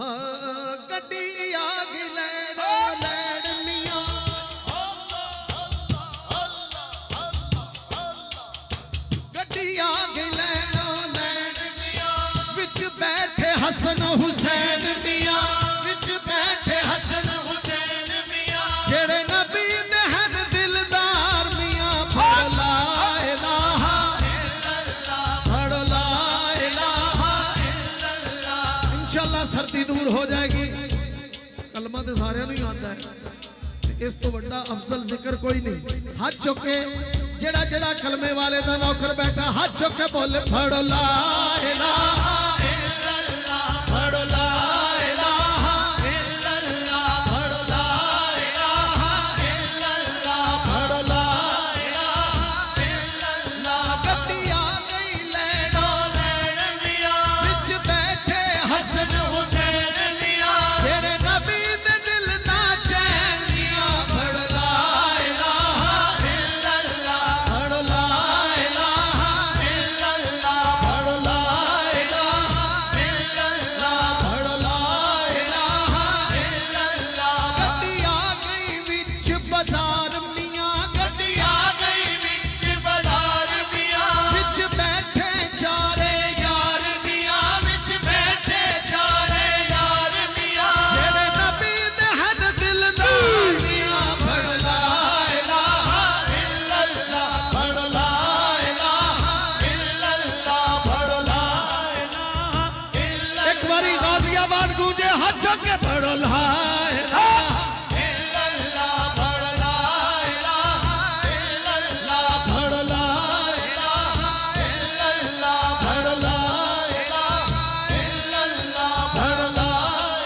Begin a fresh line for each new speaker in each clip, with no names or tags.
हाँ गड्डी आ गई लैन मियां गड्डी आ गई लैन मियां विच बैठे हसन हुसैन मियां विच बैठे हसन हुसैन मियां जेड़े नबी दे हन दिलदार मियां फड़ ला इलाहा इल्लल्लाह फड़ ला इलाहा इल्लल्लाह इंशाअल्लाह सर्दी दूर हो जाएगी। कलमा तो सारे नहीं आता है इस तो बड़ा अफजल जिक्र कोई नहीं। हाथ चुके जेड़ा जेड़ा कलमे वाले दा नौकर बैठा हाथ चुके बोले फड़ ला इलाहा इल्लल्लाह फड़ ला इलाहा इल्लल्लाह फड़ ला इलाहा इल्लल्लाह फड़ ला इलाहा इल्लल्लाह गड्डी आ गई लैनो लैन मियां विच बैठे हसन हुसैन मियां जेड़े नबी दे दिल दा चैन मियां फड़ ला इलाहा इल्लल्लाह फड़ ला इलाहा इल्लल्लाह फड़ ला इलाहा इल्लल्लाह फड़ ला इलाहा इल्लल्लाह गड्डी आ गई विच बाजार मियां गड्डी आ गई विच बाजार मियां विच बैठे चारे यार मियां विच बैठे चारे यार मियां जेड़े नबी दे हन दिलदार मियां फड़ ला इलाहा इल्लल्लाह फड़ ला इलाहा इल्लल्लाह फड़ ला इलाहा इल्लल्लाह एक बारी गाजियाबाद गूंजे हाथ चुके फड़ ला इलाहा इल्लल्लाह फड़ ला इलाहा इल्लल्लाह फड़ ला इलाहा इल्लल्लाह फड़ ला इलाहा इल्लल्लाह फड़ ला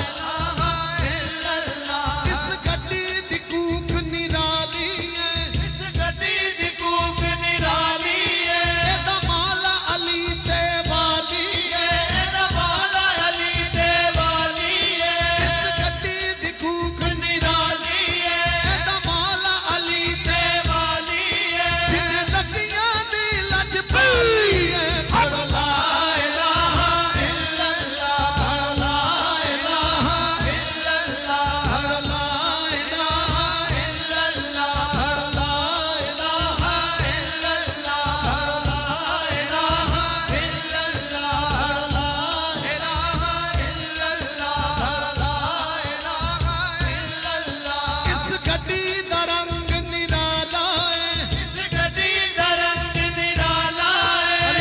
इलाहा इल्लल्लाह इस गड्डी दी कूक निराली है इस गड्डी दी कूक निराली है एदा माला अली ते वाली है एदा माला अली ते वाली है इस गड्डी दी कूक निराली है एदा माला अली ते वाली है जिन्ने लगियां दी लज पाली है फड़ ला इलाहा इल्लल्लाह फड़ ला इलाहा इल्लल्लाह फड़ ला इलाहा इल्लल्लाह फड़ ला इलाहा इल्लल्लाह फड़ ला इलाहा इल्लल्लाह फड़ ला इलाहा इल्लल्लाह फड़ ला इलाहा इल्लल्लाह इस गड्डी दा रंग निराला है इस गड्डी दा रंग निराला है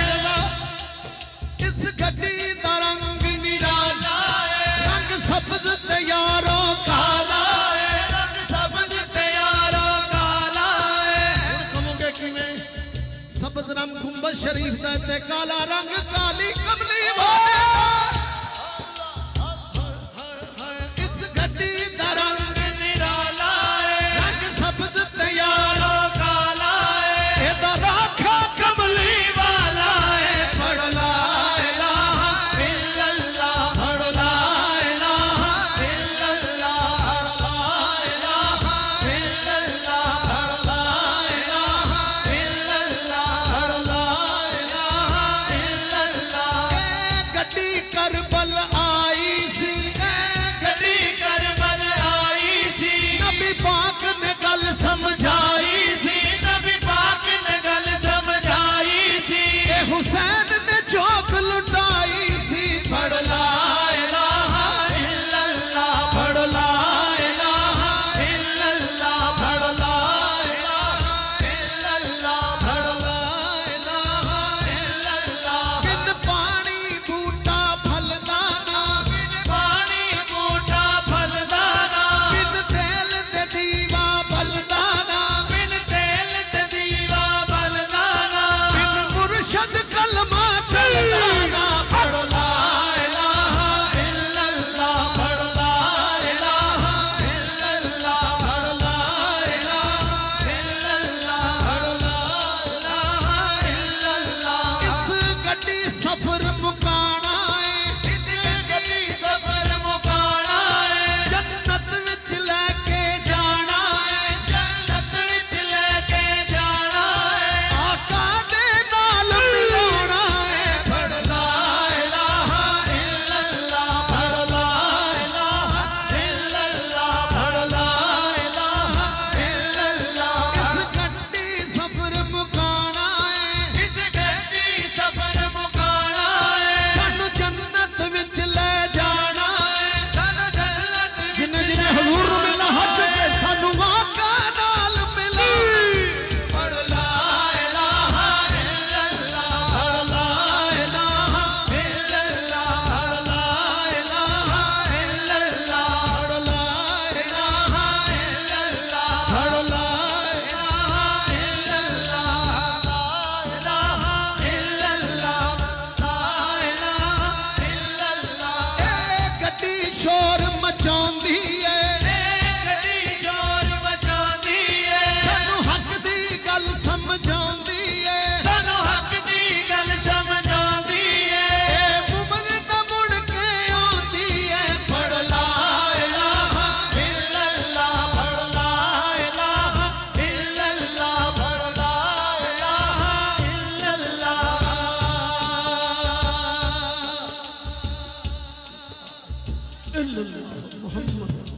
इस गड्डी दा रंग निराला है रंग सब्ज ते यारों काला है रंग सब्ज ते यारों काला है हुण कहोगे किवें सब्ज रंग गुंबद शरीफ दा ते काला रंग काली कमली वाले इस गड्डी दा रंग निराला है रंग सब्ज ते यारों काला है एदा राखा कमली वाला है फड़ ला इलाहा इल्लल्लाह फड़ ला इलाहा इल्लल्लाह फड़ ला इलाहा इल्लल्लाह फड़ ला इलाहा इल्लल्लाह फड़ ला इलाहा इल्लल्लाह ए गड्डी शोर मचाउंदी है
गड्डी शोर मचाउंदी है
सानू हक दी गल समझाउंदी है
सानू हक दी गल समझाउंदी है
ए उमर न मुड़ के आउंदी है पढ़ ला इलाहा
इल्लल्लाह पढ़ ला इलाहा इल्लल्लाह पढ़ ला इलाहा इल्लल्लाह
इल्लल्लाह मुहम्मद